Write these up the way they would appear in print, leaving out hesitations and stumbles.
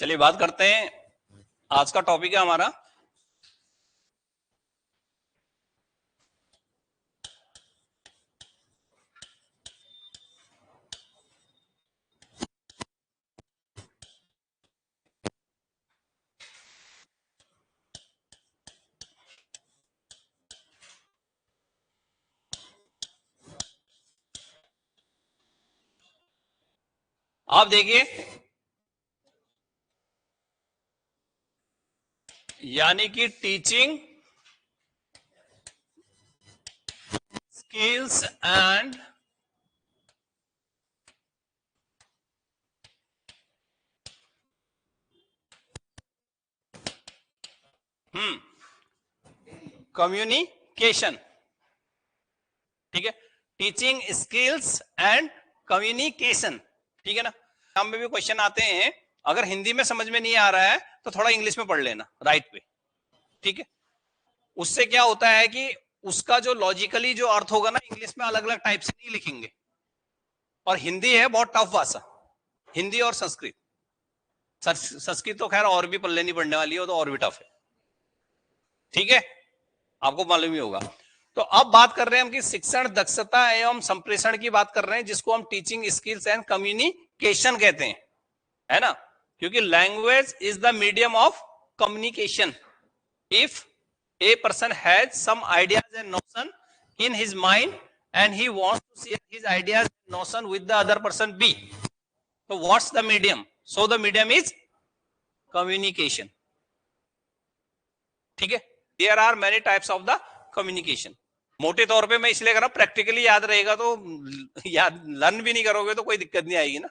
चलिए बात करते हैं। आज का टॉपिक है हमारा आप देखिए, यानी कि टीचिंग स्किल्स एंड कम्युनिकेशन। ठीक है, टीचिंग स्किल्स एंड कम्युनिकेशन। ठीक है ना। हम में भी क्वेश्चन आते हैं, अगर हिंदी में समझ में नहीं आ रहा है तो थोड़ा इंग्लिश में पढ़ लेना राइट पे। ठीक है, उससे क्या होता है कि उसका जो लॉजिकली जो अर्थ होगा ना, इंग्लिश में अलग अलग टाइप से नहीं लिखेंगे। और हिंदी है बहुत टफ भाषा, हिंदी और संस्कृत। संस्कृत तो खैर और भी पल्ले नहीं पड़ने वाली है, तो और भी टफ है। ठीक है, आपको मालूम ही होगा। तो अब बात कर रहे हैं हम कि शिक्षण दक्षता एवं संप्रेषण की बात कर रहे हैं, जिसको हम टीचिंग स्किल्स एंड कम्युनिकेशन कहते हैं, है ना। क्योंकि language is the medium of communication. If a person has some ideas and notion in his mind and he wants to share his ideas and notion with the other person B, so what's the medium? So the medium is communication. ठीक है, there are many types of the communication. मोटे तौर पे मैं इसलिए कर रहा हूं, प्रैक्टिकली याद रहेगा तो याद लर्न भी नहीं करोगे तो कोई दिक्कत नहीं आएगी ना।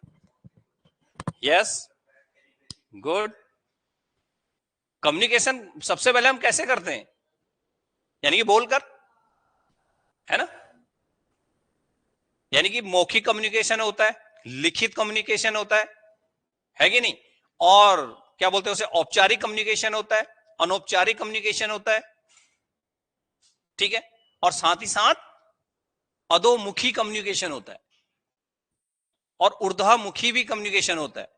Yes, good. कम्युनिकेशन सबसे पहले हम कैसे करते हैं, यानी कि बोलकर, है ना। यानी कि मौखिक कम्युनिकेशन होता है, लिखित कम्युनिकेशन होता है कि नहीं। और क्या बोलते हैं उसे, औपचारिक कम्युनिकेशन होता है, अनौपचारिक कम्युनिकेशन होता है। ठीक है, और साथ ही साथ अधोमुखी कम्युनिकेशन होता है, और ऊर्ध्वमुखी भी कम्युनिकेशन होता है,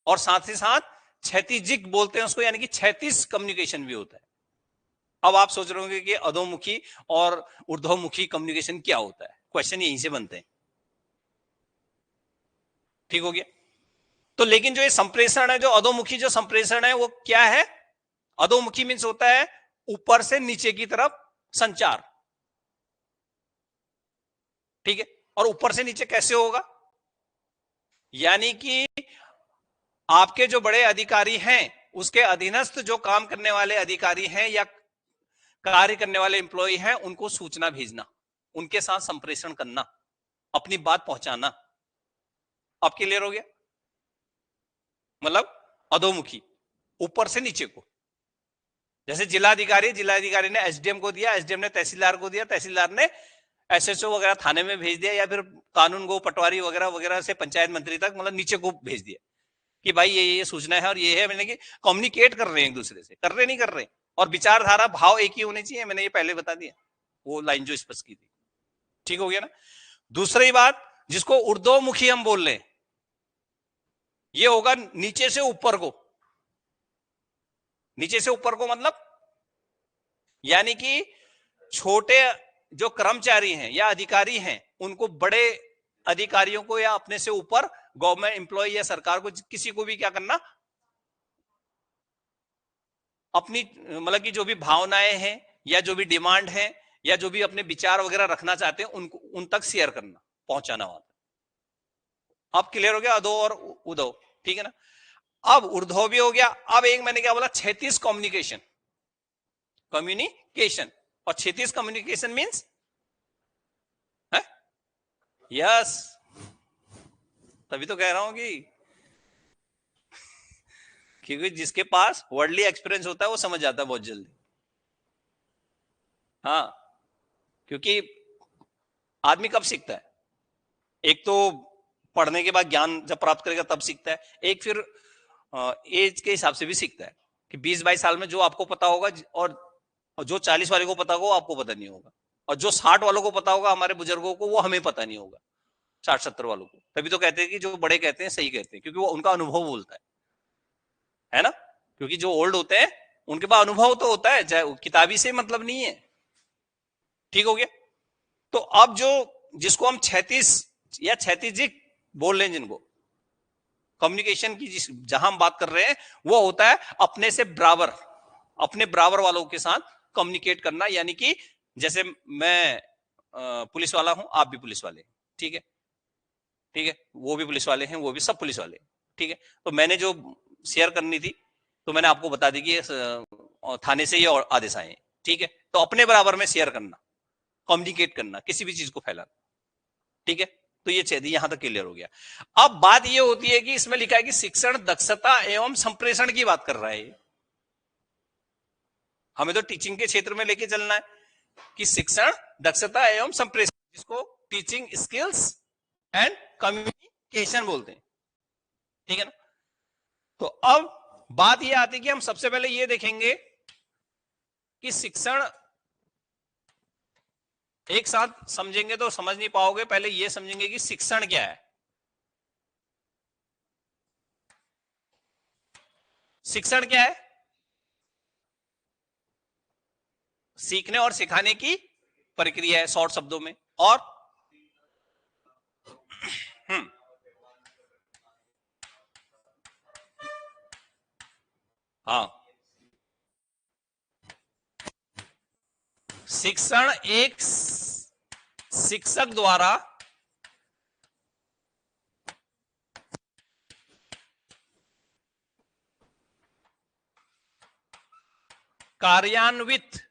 और साथ ही साथ क्षैतिजिक बोलते हैं उसको, यानी कि क्षैतिज कम्युनिकेशन भी होता है। अब आप सोच रहे होंगे कि अधोमुखी और ऊर्ध्वमुखी कम्युनिकेशन क्या होता है, क्वेश्चन यहीं से बनते हैं। ठीक हो गया। तो लेकिन जो ये संप्रेषण है, जो अधोमुखी जो संप्रेषण है, वो क्या है। अधोमुखी मीन्स होता है ऊपर से नीचे की तरफ संचार। ठीक है, और ऊपर से नीचे कैसे होगा, यानी कि आपके जो बड़े अधिकारी हैं उसके अधीनस्थ जो काम करने वाले अधिकारी हैं या कार्य करने वाले एम्प्लॉय हैं, उनको सूचना भेजना, उनके साथ संप्रेषण करना, अपनी बात पहुंचाना। अब क्लियर हो गया। मतलब अधोमुखी, ऊपर से नीचे को। जैसे जिलाधिकारी ने एसडीएम को दिया, एसडीएम ने तहसीलदार को दिया, तहसीलदार ने एसएचओ वगैरह थाने में भेज दिया, या फिर कानून गो पटवारी वगैरह वगैरह से पंचायत मंत्री तक, मतलब नीचे को भेज दिया कि भाई ये सूचना है और ये है। मैंने कि कम्युनिकेट कर रहे हैं एक दूसरे से, कर रहे नहीं कर रहे, और विचारधारा भाव एक ही होने चाहिए। मैंने ये पहले बता दिया, वो लाइन जो स्पष्ट की थी। ठीक हो गया ना। दूसरी बात, जिसको ऊर्ध्वमुखी हम बोल रहे हैं, ये होगा नीचे से ऊपर को। नीचे से ऊपर को मतलब, यानी कि छोटे जो कर्मचारी हैं या अधिकारी हैं, उनको बड़े अधिकारियों को या अपने से ऊपर गवर्नमेंट एम्प्लॉय या सरकार को, किसी को भी क्या करना, अपनी मतलब कि जो भी भावनाएं हैं या जो भी डिमांड है या जो भी अपने विचार वगैरह रखना चाहते हैं, उनको उन तक शेयर करना, पहुंचाना वाला। अब क्लियर हो गया अधो और उधो। ठीक है ना। अब ऊर्ध्व भी हो गया। अब एक मैंने क्या बोला, क्षैतिज कम्युनिकेशन। कम्युनिकेशन और क्षैतिज कम्युनिकेशन मीन्स है, यस, तभी तो कह रहा हूं कि क्योंकि जिसके पास वर्डली एक्सपीरियंस होता है वो समझ जाता है बहुत जल्दी। हाँ, क्योंकि आदमी कब सीखता है, एक तो पढ़ने के बाद ज्ञान जब प्राप्त करेगा तब सीखता है, एक फिर एज के हिसाब से भी सीखता है कि 20-22 साल में जो आपको पता होगा और जो 40 वाले को पता होगा आपको पता नहीं होगा, और जो 60 वालों को पता होगा हमारे बुजुर्गों को, वो हमें पता नहीं होगा, 60-70 वालों को। तभी तो कहते हैं कि जो बड़े कहते हैं सही कहते हैं, क्योंकि वो उनका अनुभव बोलता है। है ना, क्योंकि जो ओल्ड होते हैं उनके पास अनुभव तो होता है, चाहे किताबी से मतलब नहीं है। ठीक हो गया। तो अब जो जिसको हम 36 या 36 बोल रहे हैं, जिनको कम्युनिकेशन की जहां हम बात कर रहे हैं, वो होता है अपने से बराबर, अपने बराबर वालों के साथ कम्युनिकेट करना। यानी कि जैसे मैं पुलिस वाला हूं, आप भी पुलिस वाले, ठीक है, ठीक है, वो भी पुलिस वाले हैं, वो भी सब पुलिस वाले, ठीक है। तो मैंने जो शेयर करनी थी तो मैंने आपको बता दी कि थाने से ये आदेश आए, ठीक है। तो अपने बराबर में शेयर करना, कम्युनिकेट करना, किसी भी चीज को फैलाना, ठीक है। तो ये चाहिए, यहां तक क्लियर हो गया। अब बात ये होती है कि इसमें लिखा है कि शिक्षण दक्षता एवं संप्रेषण की बात कर रहा है। हमें तो टीचिंग के क्षेत्र में लेके चलना है कि शिक्षण दक्षता एवं संप्रेषण, जिसको टीचिंग स्किल्स एंड कम्युनिकेशन बोलते हैं, ठीक है ना। तो अब बात यह आती है कि हम सबसे पहले यह देखेंगे कि शिक्षण, एक साथ समझेंगे तो समझ नहीं पाओगे, पहले यह समझेंगे कि शिक्षण क्या है। शिक्षण क्या है? सीखने और सिखाने की प्रक्रिया है, शॉर्ट शब्दों में। और हाँ, शिक्षण एक शिक्षक द्वारा कार्यान्वित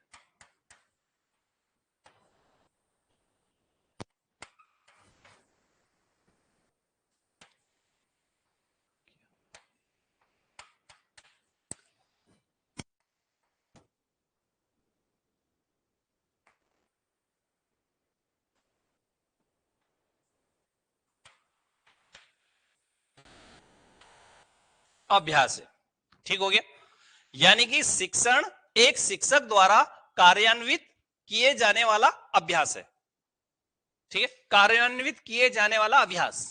अभ्यास है। ठीक हो गया। यानी कि शिक्षण एक शिक्षक द्वारा कार्यान्वित किए जाने वाला अभ्यास है, ठीक है, कार्यान्वित किए जाने वाला अभ्यास।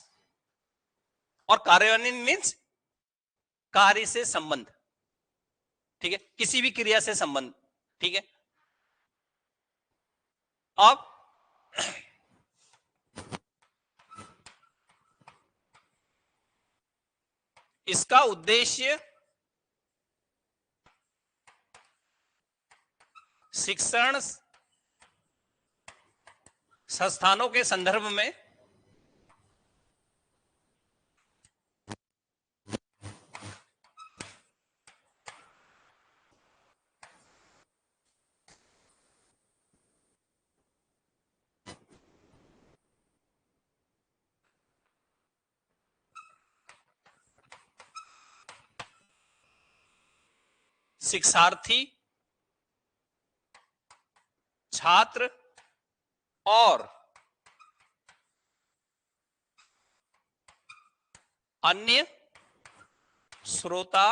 और कार्यान्वित मीन्स कार्य से संबंध, ठीक है, किसी भी क्रिया से संबंध, ठीक है। अब इसका उद्देश्य शिक्षण संस्थानों के संदर्भ में शिक्षार्थी, छात्र और अन्य श्रोता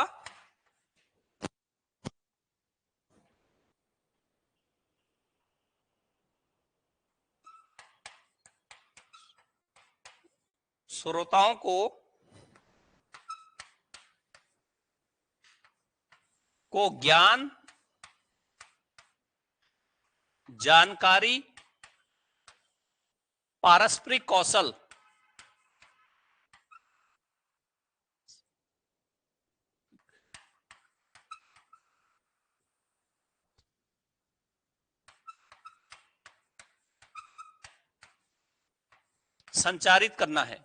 श्रोताओं को ज्ञान, जानकारी, पारस्परिक कौशल, संचारित करना है।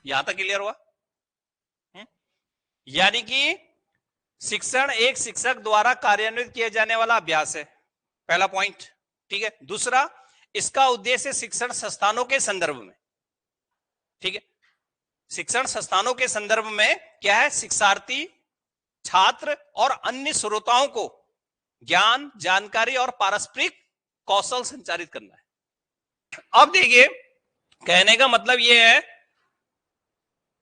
यहां तक क्लियर हुआ? यानी कि शिक्षण एक शिक्षक द्वारा कार्यान्वित किए जाने वाला अभ्यास है, पहला पॉइंट, ठीक है। दूसरा, इसका उद्देश्य शिक्षण संस्थानों के संदर्भ में, ठीक है, शिक्षण संस्थानों के संदर्भ में क्या है? शिक्षार्थी, छात्र और अन्य श्रोताओं को ज्ञान, जानकारी और पारस्परिक कौशल संचारित करना है। अब देखिए, कहने का मतलब यह है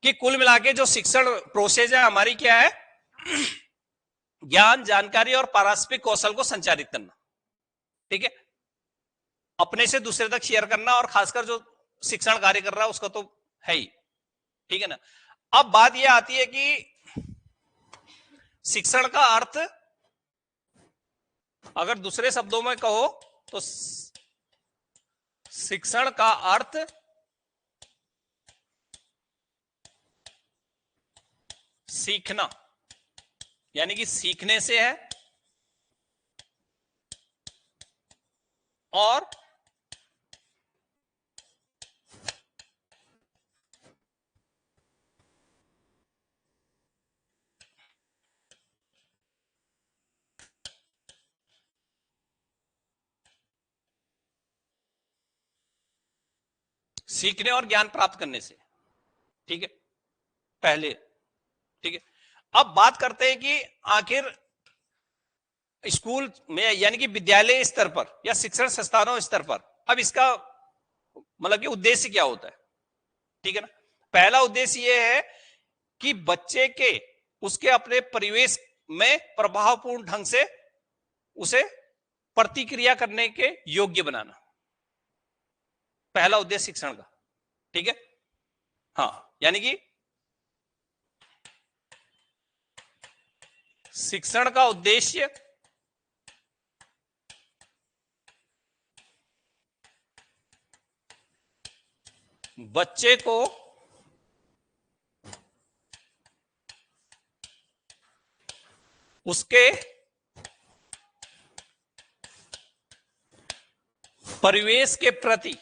कि कुल मिला के जो शिक्षण प्रोसेस है हमारी क्या है? ज्ञान, जानकारी और पारस्परिक कौशल को संचारित करना, ठीक है। अपने से दूसरे तक शेयर करना, और खासकर जो शिक्षण कार्य कर रहा है उसका तो है ही, ठीक है ना। अब बात यह आती है कि शिक्षण का अर्थ अगर दूसरे शब्दों में कहो तो शिक्षण का अर्थ सीखना, यानी कि सीखने से है, और सीखने और ज्ञान प्राप्त करने से, ठीक है, पहले, ठीक है। अब बात करते हैं कि आखिर स्कूल में यानी कि विद्यालय स्तर पर या शिक्षण संस्थानों स्तर पर अब इसका मतलब कि उद्देश्य क्या होता है, ठीक है ना। पहला उद्देश्य यह है कि बच्चे के उसके अपने परिवेश में प्रभावपूर्ण ढंग से उसे प्रतिक्रिया करने के योग्य बनाना, पहला उद्देश्य शिक्षण का, ठीक है। हाँ, यानी कि शिक्षण का उद्देश्य बच्चे को उसके परिवेश के प्रति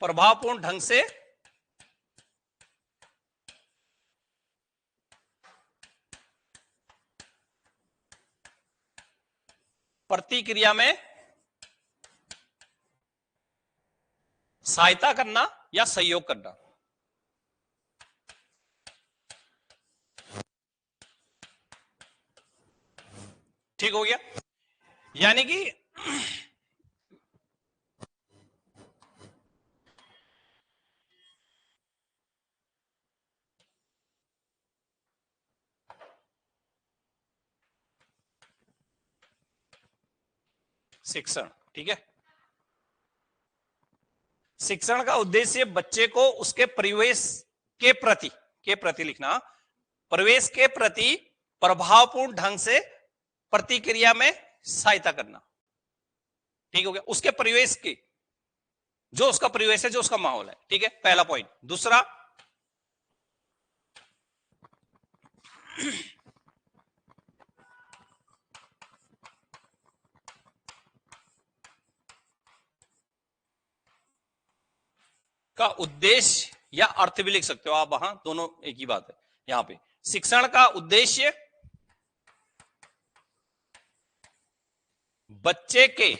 प्रभावपूर्ण ढंग से प्रतिक्रिया में सहायता करना या सहयोग करना, ठीक हो गया। यानी कि शिक्षण, ठीक है, शिक्षण का उद्देश्य बच्चे को उसके परिवेश के प्रति लिखना, परिवेश के प्रति प्रभावपूर्ण ढंग से प्रतिक्रिया में सहायता करना, ठीक हो गया, उसके परिवेश की, जो उसका परिवेश है, जो उसका माहौल है, ठीक है, पहला पॉइंट। दूसरा, का उद्देश्य या अर्थ भी लिख सकते हो आप, वहां दोनों एक ही बात है। यहां पे शिक्षण का उद्देश्य बच्चे के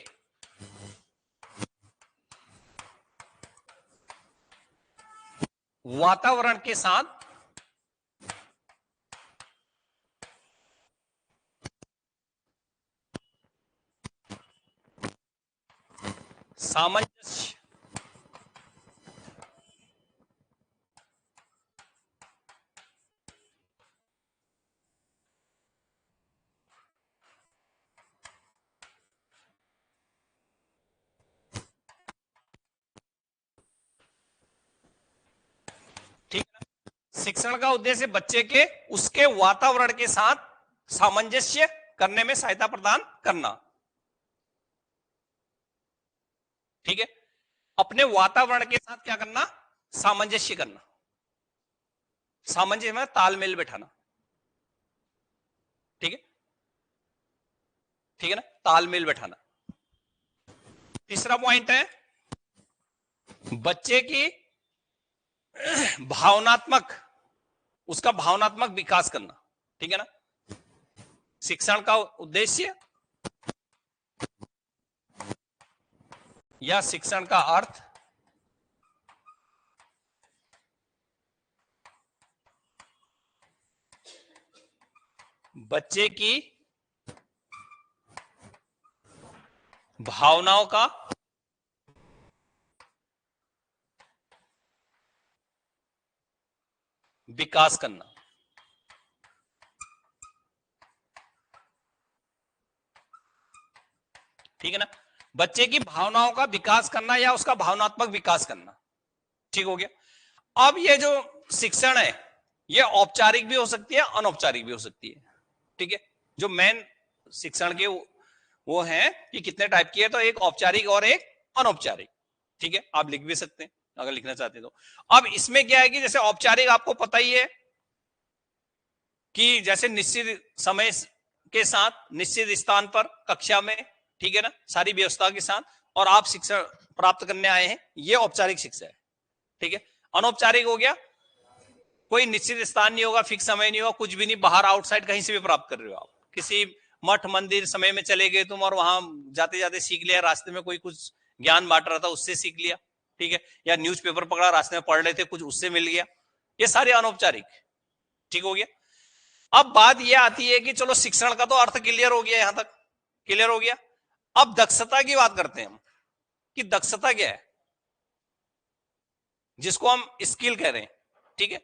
वातावरण के साथ सामंजस्य ठीक है ना? शिक्षण का उद्देश्य बच्चे के उसके वातावरण के साथ सामंजस्य करने में सहायता प्रदान करना, ठीक है, अपने वातावरण के साथ क्या करना, सामंजस्य करना, सामंजस्य में तालमेल बैठाना, ठीक है, ठीक है ना, तालमेल बैठाना। तीसरा पॉइंट है बच्चे की भावनात्मक, उसका भावनात्मक विकास करना, ठीक है ना। शिक्षण का उद्देश्य या शिक्षण का अर्थ बच्चे की भावनाओं का विकास करना, ठीक है ना, बच्चे की भावनाओं का विकास करना या उसका भावनात्मक विकास करना, ठीक हो गया। अब ये जो शिक्षण है ये औपचारिक भी हो सकती है, अनौपचारिक भी हो सकती है, ठीक है। जो मेन शिक्षण के वो है कि कितने टाइप की है, तो एक औपचारिक और एक अनौपचारिक, ठीक है। आप लिख भी सकते हैं अगर लिखना चाहते हैं तो। अब इसमें क्या है कि जैसे औपचारिक आपको पता ही है कि जैसे निश्चित समय के साथ निश्चित स्थान पर कक्षा में, ठीक है ना, सारी व्यवस्था के साथ, और आप शिक्षा प्राप्त करने आए हैं, ये औपचारिक शिक्षा है, ठीक है। अनौपचारिक हो गया, कोई निश्चित स्थान नहीं होगा, फिक्स समय नहीं होगा, कुछ भी नहीं, बाहर आउटसाइड कहीं से भी प्राप्त कर रहे हो आप, किसी मठ मंदिर समय में चले गए तुम और वहां जाते जाते सीख लिया, रास्ते में कोई कुछ ज्ञान बांट रहा था उससे सीख लिया, ठीक है, या न्यूज़पेपर पकड़ा रास्ते में पढ़ रहे थे कुछ उससे मिल गया, ये सारे अनौपचारिक, ठीक हो गया। अब बात यह आती है कि चलो शिक्षण का तो अर्थ क्लियर हो गया, यहां तक क्लियर हो गया। अब दक्षता की बात करते हैं हम कि दक्षता क्या है, जिसको हम स्किल कह रहे हैं, ठीक है।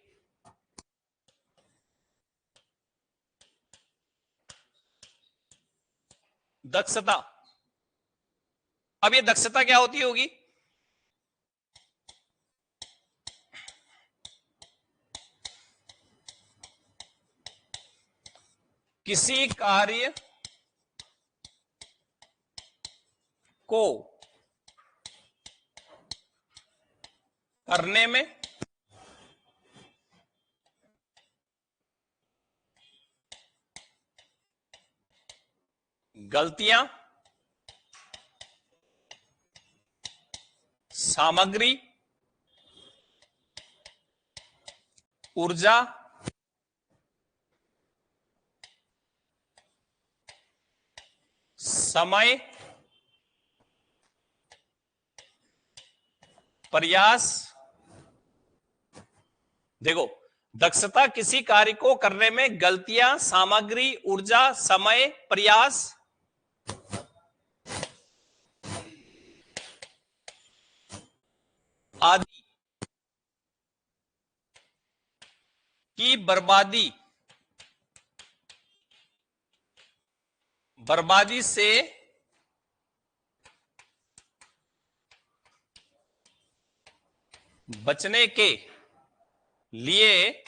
दक्षता, अब ये दक्षता क्या होती होगी, किसी कार्य को करने में गलतियां, सामग्री, ऊर्जा, समय, प्रयास। देखो, दक्षता किसी कार्य को करने में गलतियां, सामग्री, ऊर्जा, समय, प्रयास आदि की बर्बादी से बचने के लिए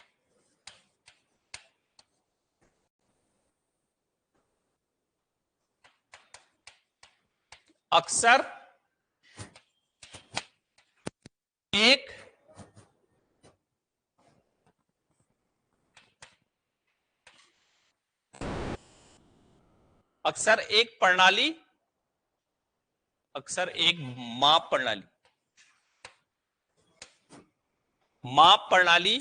अक्सर एक प्रणाली, अक्सर एक माप प्रणाली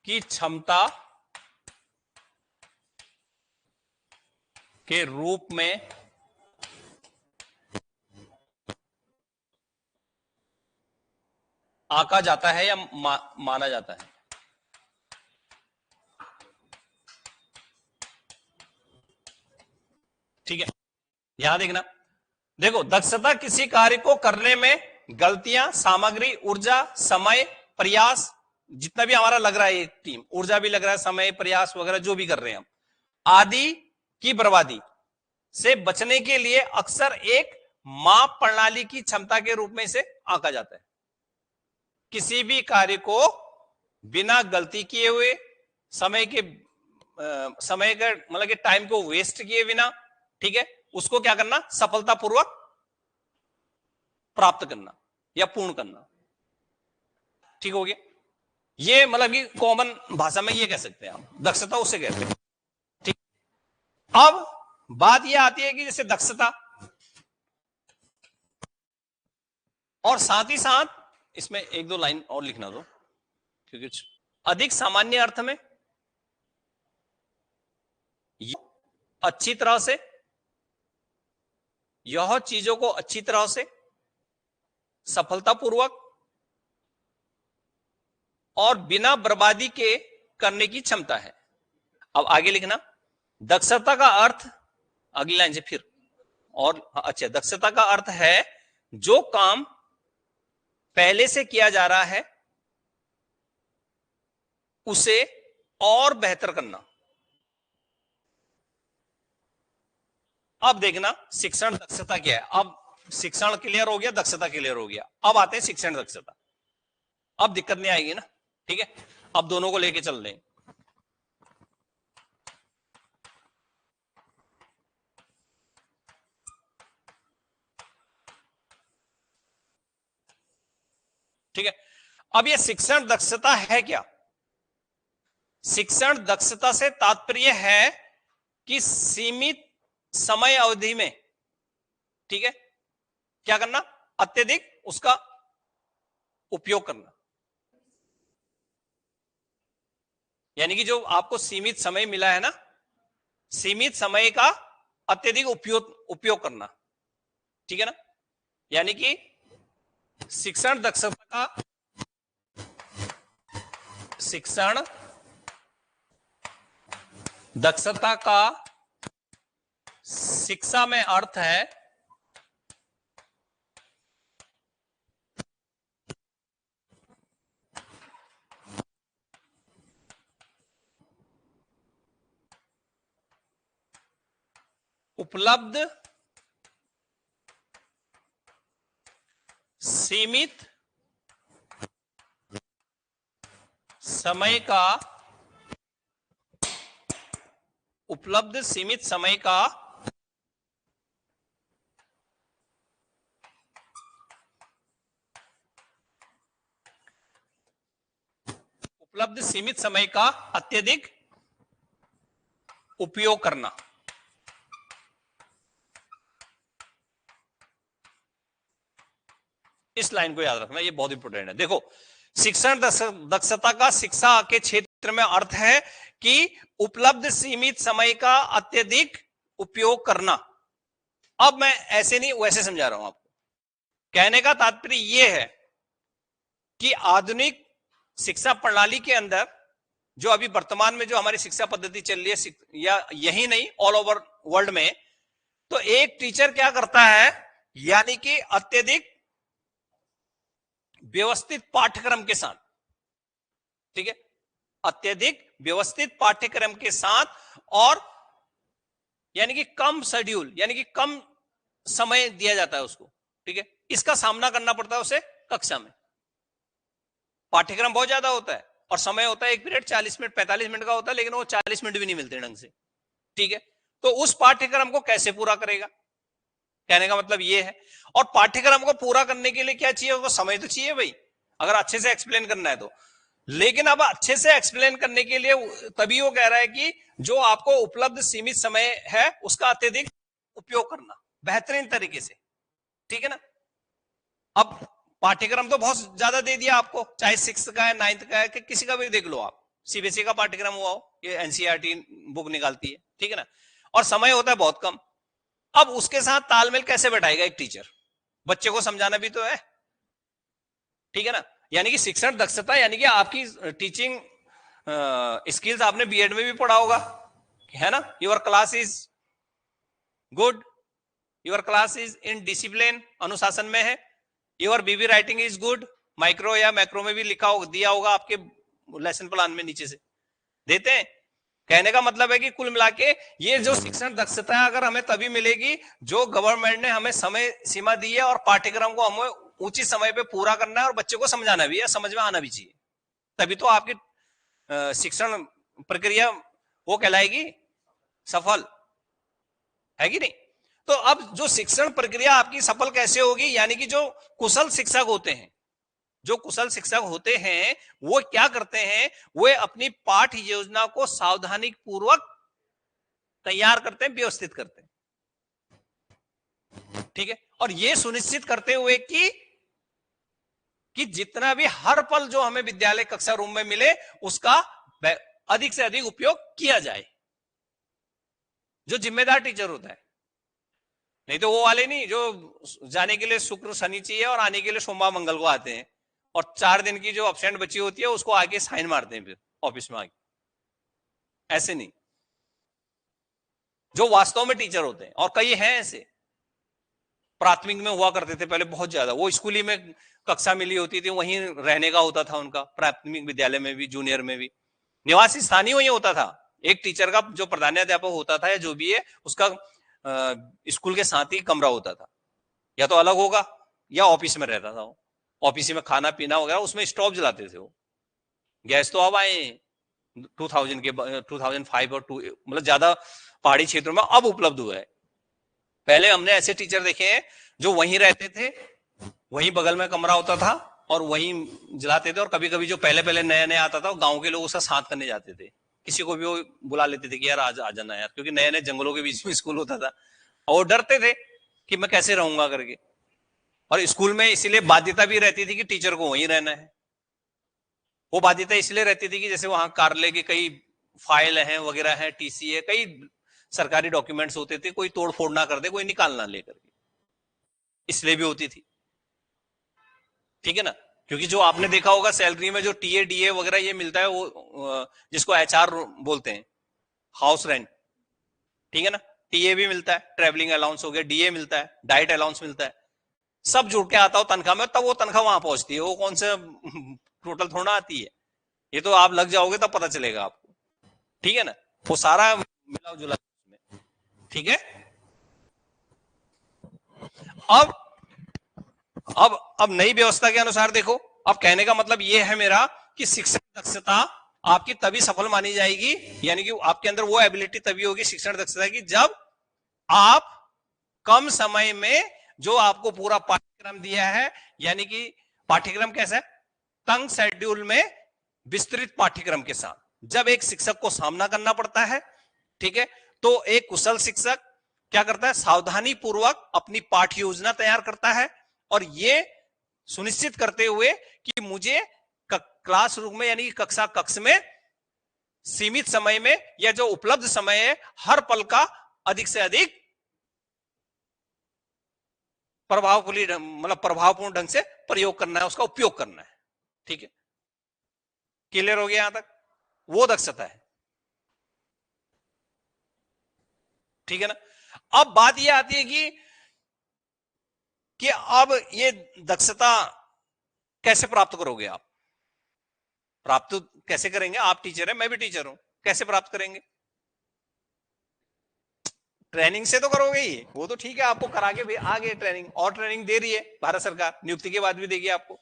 की क्षमता के रूप में आंका जाता है या माना जाता है, ठीक है। यहां देखना, देखो, दक्षता किसी कार्य को करने में गलतियां, सामग्री, ऊर्जा, समय, प्रयास, जितना भी हमारा लग रहा है एक टीम, ऊर्जा भी लग रहा है, समय, प्रयास वगैरह जो भी कर रहे हैं हम, आदि की बर्बादी से बचने के लिए अक्सर एक माप प्रणाली की क्षमता के रूप में इसे आंका जाता है। किसी भी कार्य को बिना गलती किए हुए, समय के मतलब कि टाइम को वेस्ट किए बिना, ठीक है, उसको क्या करना, सफलतापूर्वक प्राप्त करना या पूर्ण करना, ठीक हो गया। ये मतलब कि कॉमन भाषा में ये कह सकते हैं, आप दक्षता उसे कहते हैं, ठीक। अब बात ये आती है कि जैसे दक्षता, और साथ ही साथ इसमें एक दो लाइन और लिखना दो, क्योंकि अधिक सामान्य अर्थ में अच्छी तरह से, यह चीजों को अच्छी तरह से, सफलतापूर्वक और बिना बर्बादी के करने की क्षमता है। अब आगे लिखना, दक्षता का अर्थ, अगली लाइन से फिर, और अच्छा, दक्षता का अर्थ है जो काम पहले से किया जा रहा है उसे और बेहतर करना, अब देखना शिक्षण दक्षता क्या है। अब शिक्षण क्लियर हो गया, दक्षता क्लियर हो गया, अब आते हैं शिक्षण दक्षता। अब दिक्कत नहीं आएगी ना, ठीक है। अब दोनों को लेके चल रहे हैं। ठीक है, अब ये शिक्षण दक्षता है क्या? शिक्षण दक्षता से तात्पर्य है कि सीमित समय अवधि में, ठीक है, क्या करना? अत्यधिक उसका उपयोग करना। यानी कि जो आपको सीमित समय मिला है ना, सीमित समय का अत्यधिक उपयोग करना, ठीक है ना। यानी कि शिक्षण दक्षता का शिक्षा में अर्थ है उपलब्ध सीमित समय का उपलब्ध सीमित समय का अत्यधिक उपयोग करना। इस लाइन को याद रखना, ये बहुत इंपॉर्टेंट है। देखो, शिक्षण दक्षता का शिक्षा के क्षेत्र में अर्थ है कि उपलब्ध सीमित समय का अत्यधिक उपयोग करना। अब मैं ऐसे नहीं वैसे समझा रहा हूं आपको। कहने का तात्पर्य यह है कि आधुनिक शिक्षा प्रणाली के अंदर जो अभी वर्तमान में जो हमारी शिक्षा पद्धति चल रही है, या यही नहीं ऑल ओवर वर्ल्ड में, तो एक टीचर क्या करता है, यानी कि अत्यधिक व्यवस्थित पाठ्यक्रम के साथ, ठीक है, अत्यधिक व्यवस्थित पाठ्यक्रम के साथ, और यानी कि कम शेड्यूल, यानी कि कम समय दिया जाता है उसको, ठीक है। इसका सामना करना पड़ता है उसे कक्षा में। पाठ्यक्रम बहुत ज्यादा होता है और समय होता है एक पीरियड 40 मिनट 45 मिनट का होता है, लेकिन वो 40 मिनट भी नहीं मिलते ढंग से, ठीक है। तो उस पाठ्यक्रम को कैसे पूरा करेगा, कहने का मतलब ये है। और पाठ्यक्रम को पूरा करने के लिए क्या चाहिए, उसको समय तो चाहिए भाई, अगर अच्छे से एक्सप्लेन करना है तो। लेकिन अब अच्छे से एक्सप्लेन करने के लिए तभी वो कह रहा है कि जो आपको उपलब्ध सीमित समय है उसका अत्यधिक उपयोग करना बेहतरीन तरीके से, ठीक है ना। अब पाठ्यक्रम तो बहुत ज्यादा दे दिया आपको, चाहे 6th का है 9th का है, कि किसी का भी देख लो आप, सीबीएसई का पाठ्यक्रम हुआ हो, ये एनसीईआरटी बुक निकालती है, ठीक है ना, और समय होता है बहुत कम। अब उसके साथ तालमेल कैसे बैठाएगा एक टीचर, बच्चे को समझाना भी तो है, ठीक है ना। यानी कि शिक्षण दक्षता, यानी कि आपकी टीचिंग स्किल्स आपने बीएड में भी पढ़ा होगा, है ना। Your class is good, your class is in discipline, अनुशासन में है। Your BB writing is good, micro या मैक्रो में भी लिखा हो, दिया होगा आपके लेसन प्लान में, नीचे से देते हैं। कहने का मतलब है कि कुल मिला के ये जो शिक्षण दक्षता है अगर हमें तभी मिलेगी जो गवर्नमेंट ने हमें समय सीमा दी है, और पाठ्यक्रम को हमें उचित समय पे पूरा करना है, और बच्चे को समझाना भी है, समझ में आना भी चाहिए, तभी तो आपकी शिक्षण प्रक्रिया वो कहलाएगी सफल, है कि नहीं। तो अब जो शिक्षण प्रक्रिया आपकी सफल कैसे होगी, यानी कि जो कुशल शिक्षक होते हैं, जो कुशल शिक्षक होते हैं वो क्या करते हैं, वे अपनी पाठ योजना को सावधानी पूर्वक तैयार करते हैं, व्यवस्थित करते हैं, ठीक है। और ये सुनिश्चित करते हुए कि जितना भी हर पल जो हमें विद्यालय कक्षा रूम में मिले उसका अधिक से अधिक उपयोग किया जाए, जो जिम्मेदार टीचर होता है। नहीं तो वो वाले नहीं जो जाने के लिए शुक्र शनि चाहिए और आने के लिए सोमवार मंगल को आते हैं, और 4 दिन की जो एब्सेंट बची होती है उसको आगे साइन मारते हैं फिर ऑफिस में आगे, ऐसे नहीं। जो वास्तव में टीचर होते हैं, और कई हैं ऐसे, प्राथमिक में हुआ करते थे पहले बहुत ज्यादा, वो स्कूली में कक्षा मिली होती थी, वहीं रहने का होता था उनका, प्राथमिक विद्यालय में भी जूनियर में भी निवासी स्थानीय वही होता था। एक टीचर का जो प्रधानाध्यापक होता था या जो भी है उसका स्कूल के साथ ही कमरा होता था, या तो अलग होगा या ऑफिस में रहता था वो। ऑफिस में खाना पीना वगैरह उसमें स्टोव जलाते थे वो। गैस तो अब आए 2000 के 2005 और मतलब ज्यादा पहाड़ी क्षेत्रों में अब उपलब्ध हुआ है। पहले हमने ऐसे टीचर देखे हैं जो वहीं रहते थे, वहीं बगल में कमरा होता था और वहीं जलाते थे। और कभी कभी जो पहले पहले नया नया आता था गांव के लोग उसका साथ करने जाते थे, किसी को भी वो बुला लेते थे कि यार आ जाना यार, क्योंकि नए नए जंगलों के बीच में स्कूल होता था और डरते थे कि मैं कैसे रहूंगा करके। और स्कूल में इसीलिए बाध्यता भी रहती थी कि टीचर को वहीं रहना है। वो बाध्यता इसलिए रहती थी कि जैसे वहां कार्यालय के कई फाइल हैं वगैरह है, टीसी है, कई सरकारी डॉक्यूमेंट्स होते थे, कोई तोड़ फोड़ ना कर दे, कोई निकाल ना लेकर के, इसलिए भी होती थी। ठीक है ना, क्योंकि जो आपने देखा होगा सैलरी में जो टीए डीए वगैरह ये मिलता है वो जिसको एचआर बोलते हैं, हाउस रेंट, ठीक है ना, टीए भी मिलता है, ट्रेवलिंग अलाउंस हो गया, डीए मिलता है, डाइट अलाउंस मिलता है, सब जुड़ के आता हो तनख्वाह में, तब वो तनख्वाह वहां पहुंचती है। वो कौन से टोटल थोड़ा आती है, ये तो आप लग जाओगे तब पता चलेगा आपको। ठीक है ना, वो सारा मिला जुला में। ठीक है, अब अब नई व्यवस्था के अनुसार देखो, अब कहने का मतलब ये है मेरा कि शिक्षण दक्षता आपकी तभी सफल मानी जाएगी, यानी कि आपके अंदर वो एबिलिटी तभी होगी शिक्षण दक्षता की जब आप कम समय में जो आपको पूरा पाठ्यक्रम दिया है, यानी कि पाठ्यक्रम कैसा है, तंग शेड्यूल में विस्तृत पाठ्यक्रम के साथ जब एक शिक्षक को सामना करना पड़ता है, ठीक है, तो एक कुशल शिक्षक क्या करता है, सावधानी पूर्वक अपनी पाठ्य योजना तैयार करता है और ये सुनिश्चित करते हुए कि मुझे क्लासरूम में यानी कक्षा कक्ष में सीमित समय में या जो उपलब्ध समय है हर पल का अधिक से अधिक प्रभावपूर्ण ढंग से प्रयोग करना है, उसका उपयोग करना है। ठीक है, क्लियर हो गया यहां तक, वो दक्षता है। ठीक है ना, अब बात यह आती है कि अब ये दक्षता कैसे प्राप्त करोगे आप, प्राप्त कैसे करेंगे, आप टीचर हैं मैं भी टीचर हूं, कैसे प्राप्त करेंगे, ट्रेनिंग से तो करोगे ही, वो तो ठीक है आपको करा के आगे ट्रेनिंग, और ट्रेनिंग दे रही है भारत सरकार, नियुक्ति के बाद भी देगी आपको,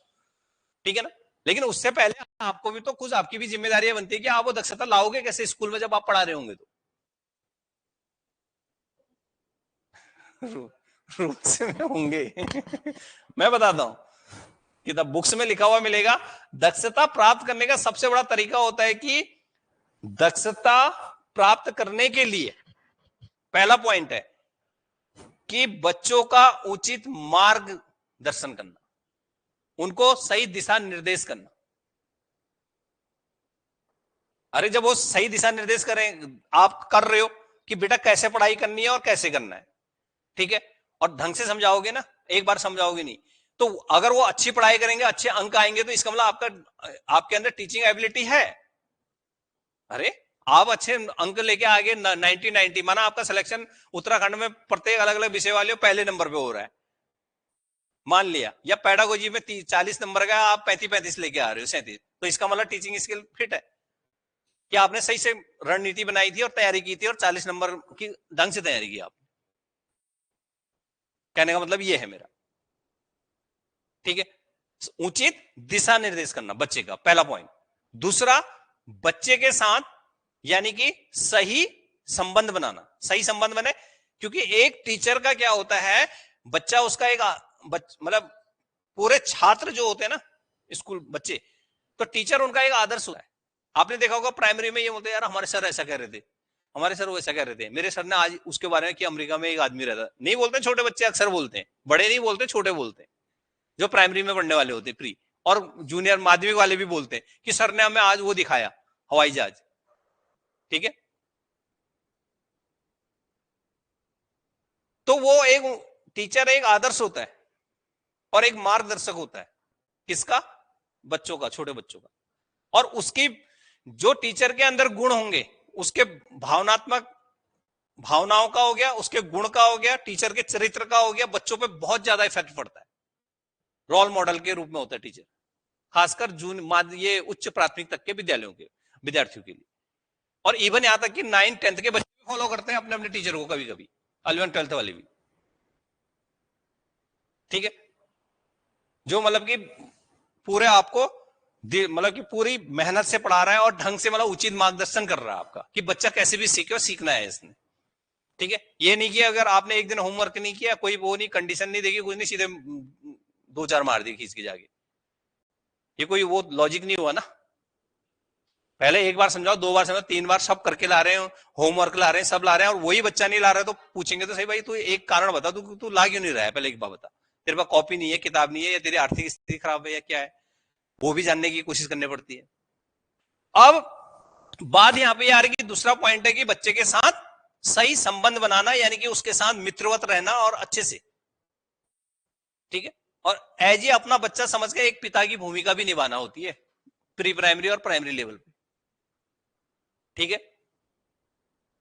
ठीक है ना, लेकिन उससे पहले आपको भी तो कुछ आपकी भी जिम्मेदारियां बनती है कि आप वो दक्षता लाओगे कैसे स्कूल में जब आप पढ़ा रहे होंगे तो रूल्स में होंगे मैं बताता हूं कि तब बुक्स में लिखा हुआ मिलेगा। दक्षता प्राप्त करने का सबसे बड़ा तरीका होता है कि दक्षता प्राप्त करने के लिए पहला पॉइंट है कि बच्चों का उचित मार्गदर्शन करना, उनको सही दिशा निर्देश करना। अरे जब वो सही दिशा निर्देश करें, आप कर रहे हो कि बेटा कैसे पढ़ाई करनी है और कैसे करना है, ठीक है, और ढंग से समझाओगे ना, एक बार समझाओगे नहीं, तो अगर वो अच्छी पढ़ाई करेंगे अच्छे अंक आएंगे तो इसका मतलब आपके अंदर टीचिंग एबिलिटी है। अरे आप अच्छे अंक लेके आगे 90 माना आपका सिलेक्शन उत्तराखंड में प्रत्येक अलग अलग विषय वाले पहले नंबर पे हो रहा है, मान लिया, या पेडागोजी में 40 नंबर का आप 35 लेके आ रहे हो 37, तो इसका मतलब टीचिंग स्किल फिट है कि आपने सही से रणनीति बनाई थी और तैयारी की थी और 40 नंबर की ढंग से तैयारी की आप। कहने का मतलब ये है मेरा, ठीक है, उचित दिशा निर्देश करना बच्चे का, पहला पॉइंट। दूसरा, बच्चे के साथ यानी कि सही संबंध बनाना, सही संबंध बने, क्योंकि एक टीचर का क्या होता है, बच्चा उसका एक मतलब पूरे छात्र जो होते हैं ना स्कूल बच्चे, तो टीचर उनका एक आदर्श होता है। आपने देखा होगा प्राइमरी में ये बोलते हैं यार हमारे सर ऐसा कह रहे थे, हमारे सर वैसा कह रहे थे, मेरे सर ने आज उसके बारे में कि अमेरिका में एक आदमी रहता, नहीं बोलते, छोटे बच्चे अक्सर बोलते हैं, बड़े नहीं बोलते, छोटे बोलते हैं, जो प्राइमरी में पढ़ने वाले होते प्री और जूनियर माध्यमिक वाले भी बोलते हैं कि सर ने हमें आज वो दिखाया हवाई जहाज। ठीक है, तो वो एक टीचर एक आदर्श होता है और एक मार्गदर्शक होता है, किसका, बच्चों का, छोटे बच्चों का। और उसकी जो टीचर के अंदर गुण होंगे, उसके भावनाओं का हो गया, उसके गुण का हो गया, टीचर के चरित्र का हो गया, बच्चों पे बहुत ज्यादा इफेक्ट पड़ता है। रोल मॉडल के रूप में होता है टीचर, खासकर ये उच्च प्राथमिक तक के विद्यालयों के विद्यार्थियों के लिए, और इवन यहां तक कि 9th 10th के बच्चे भी फॉलो करते हैं अपने अपने टीचर को कभी कभी। 11 12th वाली भी, ठीक है, जो मतलब कि पूरे आपको मतलब कि पूरी मेहनत से पढ़ा रहा है और ढंग से मतलब उचित मार्गदर्शन कर रहा है आपका कि बच्चा कैसे भी सीखे और सीखना है इसने, ठीक है। ये नहीं कि अगर आपने एक दिन होमवर्क नहीं किया, कोई वो नहीं, कंडीशन नहीं देगी, कुछ नहीं, सीधे 2 4 मार दी खींच के जाके, ये कोई वो लॉजिक नहीं हुआ ना। पहले एक बार समझाओ, 2 बार समझाओ, 3 बार, सब करके ला रहे हो, होमवर्क ला रहे हैं, सब ला रहे हैं, और वही बच्चा नहीं ला रहा है तो पूछेंगे तो सही, भाई तू एक कारण बता, तू ला क्यों नहीं रहा है, पहले एक बार बता, तेरे पास कॉपी नहीं है, किताब नहीं है, या तेरी आर्थिक स्थिति खराब है, या क्या है, वो भी जानने की कोशिश करनी पड़ती है। अब बात यहां पे आ रही कि दूसरा पॉइंट है कि बच्चे के साथ सही संबंध बनाना, यानी कि उसके साथ मित्रवत रहना और अच्छे से, ठीक है। और एज ये अपना बच्चा समझ के एक पिता की भूमिका भी निभाना होती है प्री प्राइमरी और प्राइमरी लेवल पे, ठीक है।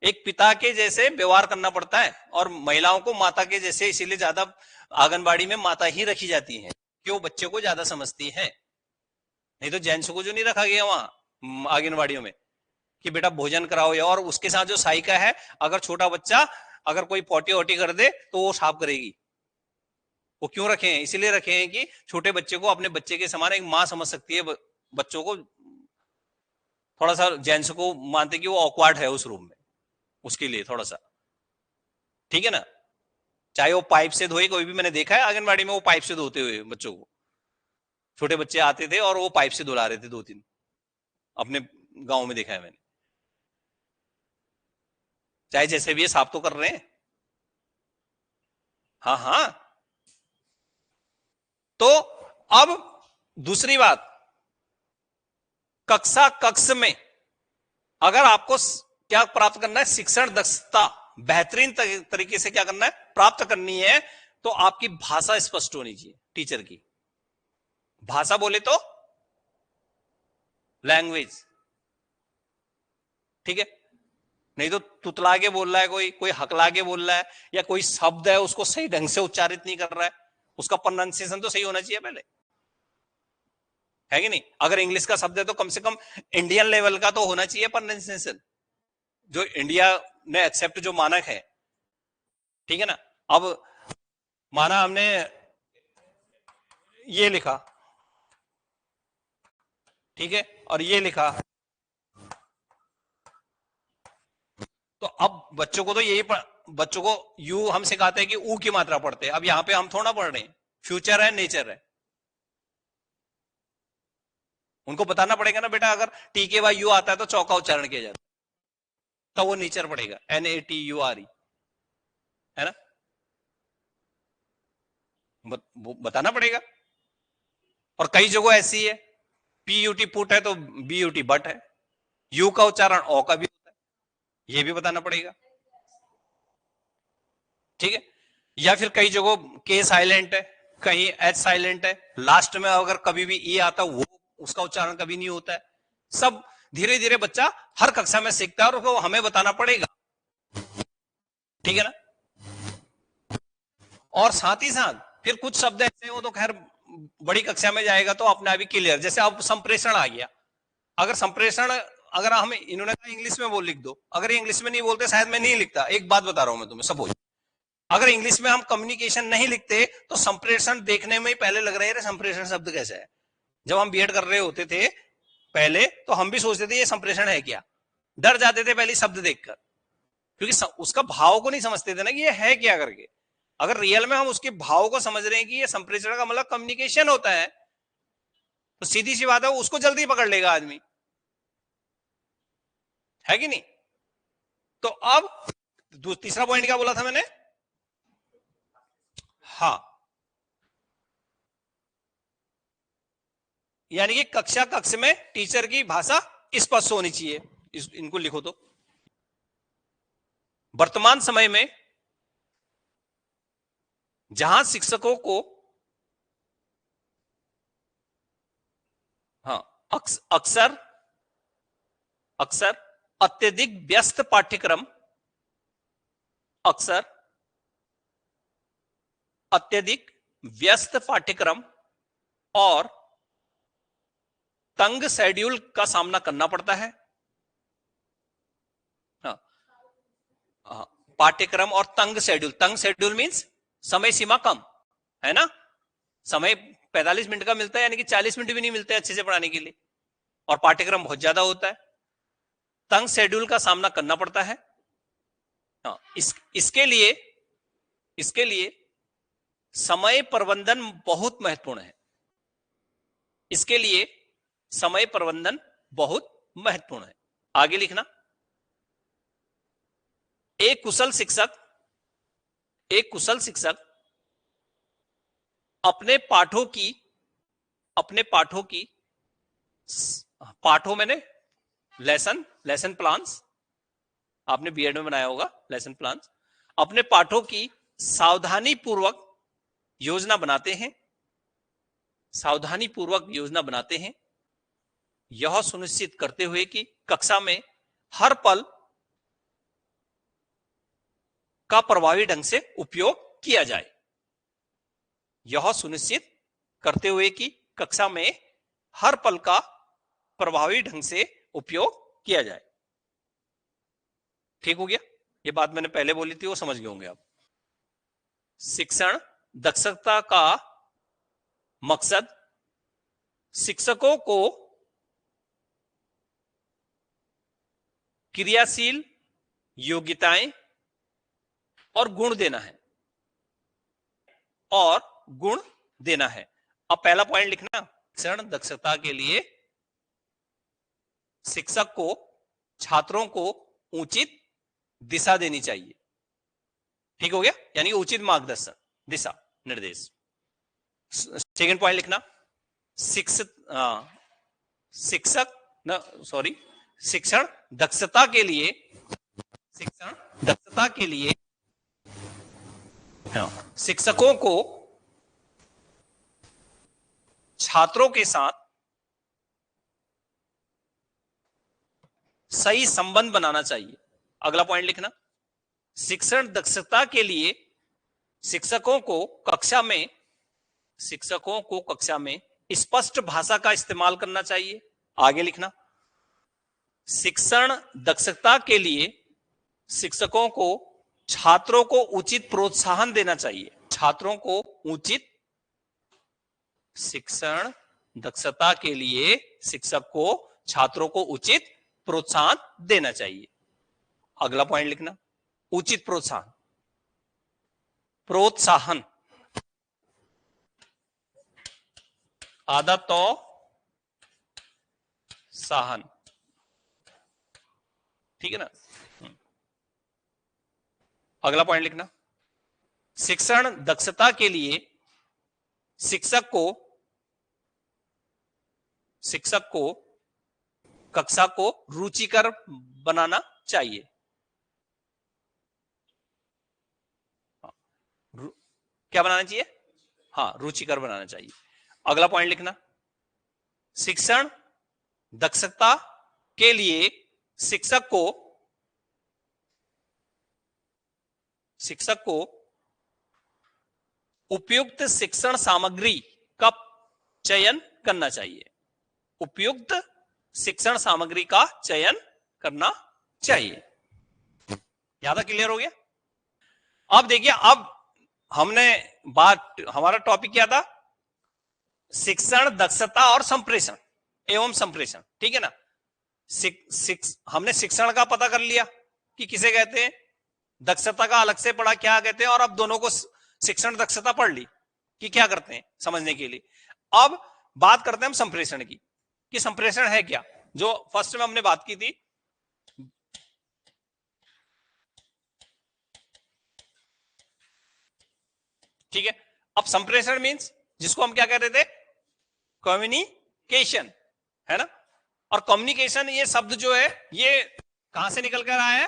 एक पिता के जैसे व्यवहार करना पड़ता है, और महिलाओं को माता के जैसे, इसीलिए ज्यादा आंगनबाड़ी में माता ही रखी जाती है कि वो बच्चे को ज्यादा समझती है। नहीं तो जेंट्स को जो नहीं रखा गया वहां आंगनबाड़ियों में कि बेटा भोजन कराओ, या और उसके साथ जो सहायिका है, अगर छोटा बच्चा अगर कोई पोटी वोटी कर दे तो वो साफ करेगी। वो क्यों रखे हैं? इसीलिए रखे हैं कि छोटे बच्चे को अपने बच्चे के समान एक माँ समझ सकती है बच्चों को। थोड़ा सा जेंट्स को मानते कि वो ऑकवर्ड है उस रूम में, उसके लिए थोड़ा सा, ठीक है ना। चाहे वो पाइप से धोए, कोई भी मैंने देखा है आंगनबाड़ी में वो पाइप से धोते हुए बच्चों को, छोटे बच्चे आते थे और वो पाइप से धुला रहे थे, 2 3 अपने गांव में देखा है मैंने। चाहे जैसे भी है, साफ तो कर रहे हैं। हाँ हाँ। तो अब दूसरी बात, कक्ष में अगर आपको क्या प्राप्त करना है, शिक्षण दक्षता बेहतरीन तरीके से क्या करना है, प्राप्त करनी है, तो आपकी भाषा स्पष्ट होनी चाहिए। टीचर की भाषा बोले तो लैंग्वेज, ठीक है। नहीं तो तुतला के बोल रहा है कोई, कोई हकला के बोल रहा है, या कोई शब्द है उसको सही ढंग से उच्चारित नहीं कर रहा है, उसका प्रोनाउंसिएशन तो सही होना चाहिए पहले, है कि नहीं। अगर इंग्लिश का शब्द है तो कम से कम इंडियन लेवल का तो होना चाहिए प्रोनाउंसिएशन, जो इंडिया ने एक्सेप्ट जो मानक है, ठीक है ना। अब माना हमने ये लिखा, ठीक है, और ये लिखा, तो अब बच्चों को तो यही बच्चों को यू हम सिखाते हैं कि ऊ की मात्रा पढ़ते हैं। अब यहां पे हम थोड़ा पढ़ रहे हैं, फ्यूचर है, नेचर है, उनको बताना पड़ेगा ना, बेटा अगर टी के बाद यू आता है तो चौका उच्चारण किया जाता है, तो वो नेचर पड़ेगा, NATURE, है ना। बताना पड़ेगा। और कई जगह ऐसी है, PUT पुट है तो BUT बट है, यू का उच्चारण ओ का भी होता है, ये भी बताना पड़ेगा, ठीक है। या फिर कई जगह के साइलेंट है, कहीं एच साइलेंट है, लास्ट में अगर कभी भी ई आता वो उसका उच्चारण कभी नहीं होता है। सब धीरे धीरे बच्चा हर कक्षा में सीखता है और उसको हमें बताना पड़ेगा, ठीक है ना। और साथ ही साथ फिर कुछ शब्द ऐसे हो तो खैर बड़ी कक्षा में जाएगा तो अपने आप ही क्लियर, जैसे अब संप्रेषण आ गया। अगर संप्रेषण, अगर हमें इन्होंने कहा इंग्लिश में वो लिख दो, अगर इंग्लिश में नहीं बोलते शायद मैं नहीं लिखता। एक बात बता रहा हूं मैं तुम्हें, सपोज अगर इंग्लिश में हम कम्युनिकेशन नहीं लिखते तो संप्रेषण देखने में ही पहले लग रहा है संप्रेषण शब्द कैसा है। जब हम बीएड कर रहे होते थे पहले तो हम भी सोचते थे ये संप्रेषण है क्या, डर जाते थे पहले शब्द देखकर, क्योंकि उसका भाव को नहीं समझते थे ना कि ये है क्या करके। अगर रियल में हम उसके भाव को समझ रहे हैं कि ये संप्रेषण का मतलब कम्युनिकेशन होता है, तो सीधी सी बात है उसको जल्दी पकड़ लेगा आदमी, है कि नहीं। तो अब तीसरा पॉइंट क्या बोला था मैंने, हाँ, यानी कि कक्ष में टीचर की भाषा स्पष्ट होनी चाहिए। इनको लिखो तो, वर्तमान समय में जहां शिक्षकों को, हाँ, अक्सर अक्सर अत्यधिक व्यस्त पाठ्यक्रम, अक्सर अत्यधिक व्यस्त पाठ्यक्रम और तंग शेड्यूल का सामना करना पड़ता है। हाँ, हाँ, पाठ्यक्रम और तंग शेड्यूल। तंग शेड्यूल मींस समय सीमा कम है ना, समय 45 मिनट का मिलता है, यानी कि 40 मिनट भी नहीं मिलते अच्छे से पढ़ाने के लिए, और पाठ्यक्रम बहुत ज्यादा होता है, तंग शेड्यूल का सामना करना पड़ता है। हाँ, इसके लिए समय प्रबंधन बहुत महत्वपूर्ण है। इसके लिए समय प्रबंधन बहुत महत्वपूर्ण है। आगे लिखना, एक कुशल शिक्षक अपने पाठों की पाठों मैंने लेसन प्लान्स, आपने बीएड में बनाया होगा लेसन प्लान्स, अपने पाठों की सावधानी पूर्वक योजना बनाते हैं, यह सुनिश्चित करते हुए कि कक्षा में हर पल का प्रभावी ढंग से उपयोग किया जाए। यह सुनिश्चित करते हुए कि कक्षा में हर पल का प्रभावी ढंग से उपयोग किया जाए। ठीक हो गया? ये बात मैंने पहले बोली थी, वो समझ गए होंगे आप। शिक्षण दक्षता का मकसद शिक्षकों को क्रियाशील योग्यताएं और गुण देना है। अब पहला पॉइंट लिखना, शिक्षण दक्षता के लिए शिक्षक को छात्रों को उचित दिशा देनी चाहिए। ठीक हो गया? यानी उचित मार्गदर्शन, दिशा, निर्देश। सेकंड पॉइंट लिखना, शिक्षण दक्षता के लिए शिक्षकों को छात्रों के साथ सही संबंध बनाना चाहिए। अगला पॉइंट लिखना, शिक्षण दक्षता के लिए शिक्षकों को कक्षा में स्पष्ट भाषा का इस्तेमाल करना चाहिए। आगे लिखना, शिक्षण दक्षता के लिए शिक्षकों को छात्रों को उचित प्रोत्साहन देना चाहिए। शिक्षण दक्षता के लिए शिक्षक को छात्रों को उचित प्रोत्साहन देना चाहिए। अगला पॉइंट लिखना, उचित प्रोत्साहन आधा तो साहन, ठीक है ना। अगला पॉइंट लिखना, शिक्षण दक्षता के लिए शिक्षक को कक्षा को रुचिकर बनाना चाहिए। क्या बनाना चाहिए? हाँ, रुचिकर बनाना चाहिए। अगला पॉइंट लिखना, शिक्षण दक्षता के लिए शिक्षक को उपयुक्त शिक्षण सामग्री का चयन करना चाहिए। उपयुक्त शिक्षण सामग्री का चयन करना चाहिए। ज्यादा क्लियर हो गया? अब देखिए, अब हमारा टॉपिक क्या था? शिक्षण दक्षता और संप्रेषण एवं संप्रेषण, ठीक है ना। हमने शिक्षण का पता कर लिया कि किसे कहते हैं, दक्षता का अलग से पढ़ा क्या कहते हैं, और अब दोनों को शिक्षण दक्षता पढ़ ली कि क्या करते हैं समझने के लिए। अब बात करते हैं हम संप्रेषण की, कि संप्रेषण है क्या, जो फर्स्ट में हमने बात की थी। ठीक है, अब संप्रेषण मींस जिसको हम क्या कह रहे थे, कम्युनिकेशन, है ना। और कम्युनिकेशन ये शब्द जो है ये कहां से निकल कर आया है?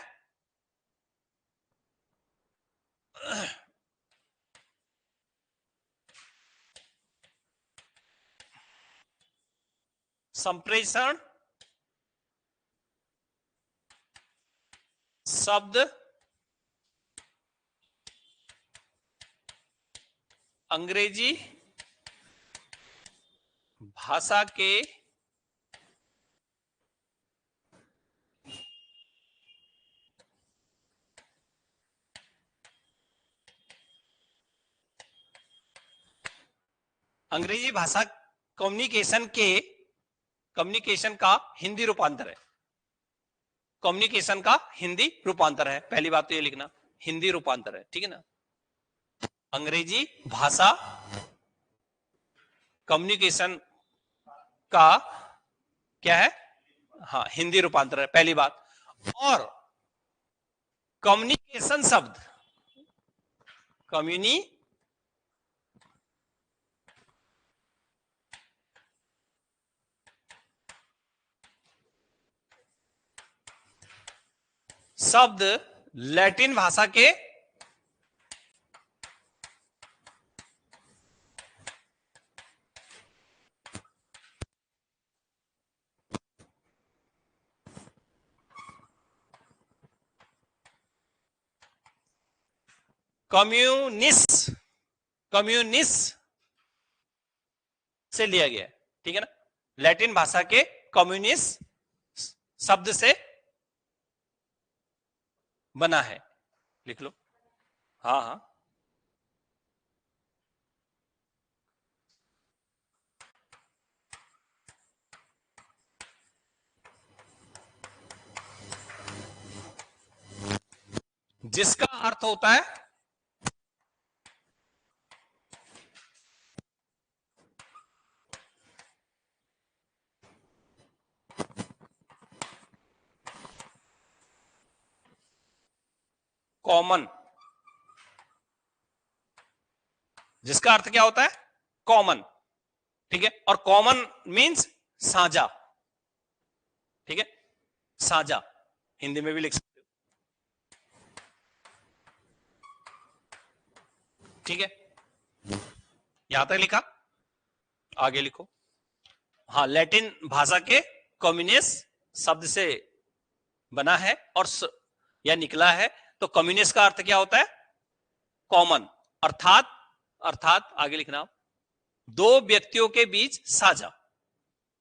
संप्रेषण शब्द अंग्रेजी भाषा के अंग्रेजी भाषा कम्युनिकेशन का हिंदी रूपांतर है। कम्युनिकेशन का हिंदी रूपांतर है, पहली बात तो ये लिखना, हिंदी रूपांतर है, ठीक है ना। अंग्रेजी भाषा कम्युनिकेशन का क्या है, हाँ हिंदी रूपांतर है, पहली बात। और कम्युनिकेशन शब्द, शब्द लैटिन भाषा के कम्युनिस्ट से लिया गया है, ठीक है ना। लैटिन भाषा के कम्युनिस्ट शब्द से बना है, लिख लो। हाँ हाँ, जिसका अर्थ होता है कॉमन। जिसका अर्थ क्या होता है, कॉमन, ठीक है। और कॉमन मींस साझा, ठीक है, साझा, हिंदी में भी लिख सकते हो, ठीक है। यहां तक लिखा, आगे लिखो। हाँ, लैटिन भाषा के कम्युनिस्ट शब्द से बना है और या निकला है, तो कम्युनिस्ट का अर्थ क्या होता है, कॉमन, अर्थात आगे लिखना, दो व्यक्तियों के बीच साझा।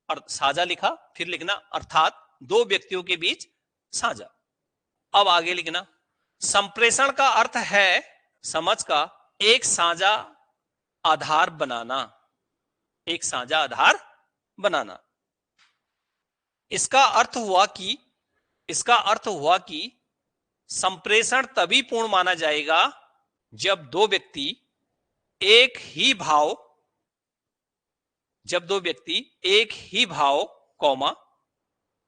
और साझा लिखा, फिर लिखना अर्थात दो व्यक्तियों के बीच साझा। अब आगे लिखना, संप्रेषण का अर्थ है समझ का एक साझा आधार बनाना, एक साझा आधार बनाना। इसका अर्थ हुआ कि संप्रेषण तभी पूर्ण माना जाएगा जब दो व्यक्ति एक ही भाव कौमा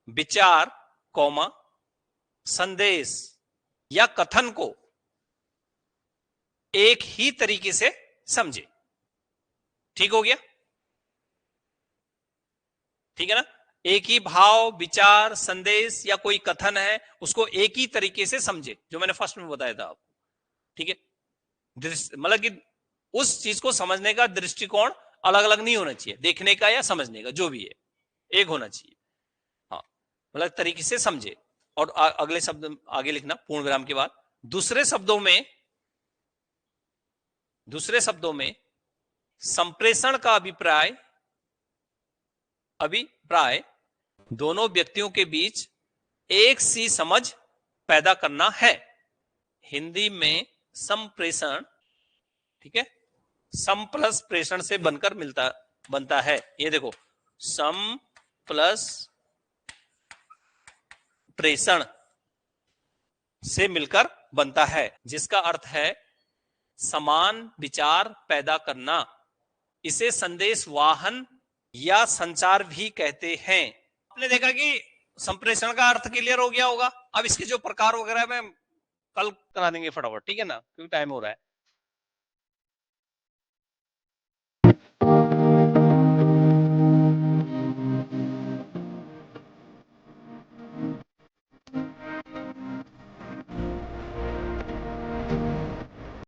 विचार कौमा संदेश या कथन को एक ही तरीके से समझे। ठीक हो गया, ठीक है ना। एक ही भाव विचार संदेश या कोई कथन है, उसको एक ही तरीके से समझे, जो मैंने फर्स्ट में बताया था आपको, ठीक है। मतलब कि उस चीज को समझने का दृष्टिकोण अलग अलग नहीं होना चाहिए, देखने का या समझने का जो भी है एक होना चाहिए, हाँ, मतलब तरीके से समझे। और अगले शब्द आगे लिखना पूर्ण विराम के बाद, दूसरे शब्दों में संप्रेषण का अभिप्राय दोनों व्यक्तियों के बीच एक सी समझ पैदा करना है। हिंदी में संप्रेषण, ठीक है, सम प्लस प्रेषण से बनता है। ये देखो, सम प्लस प्रेषण से मिलकर बनता है, जिसका अर्थ है समान विचार पैदा करना। इसे संदेश वाहन या संचार भी कहते हैं। आपने देखा कि संप्रेषण का अर्थ क्लियर हो गया होगा। अब इसके जो प्रकार वगैरह में कल करा देंगे फटाफट, ठीक है ना, क्योंकि टाइम हो रहा है।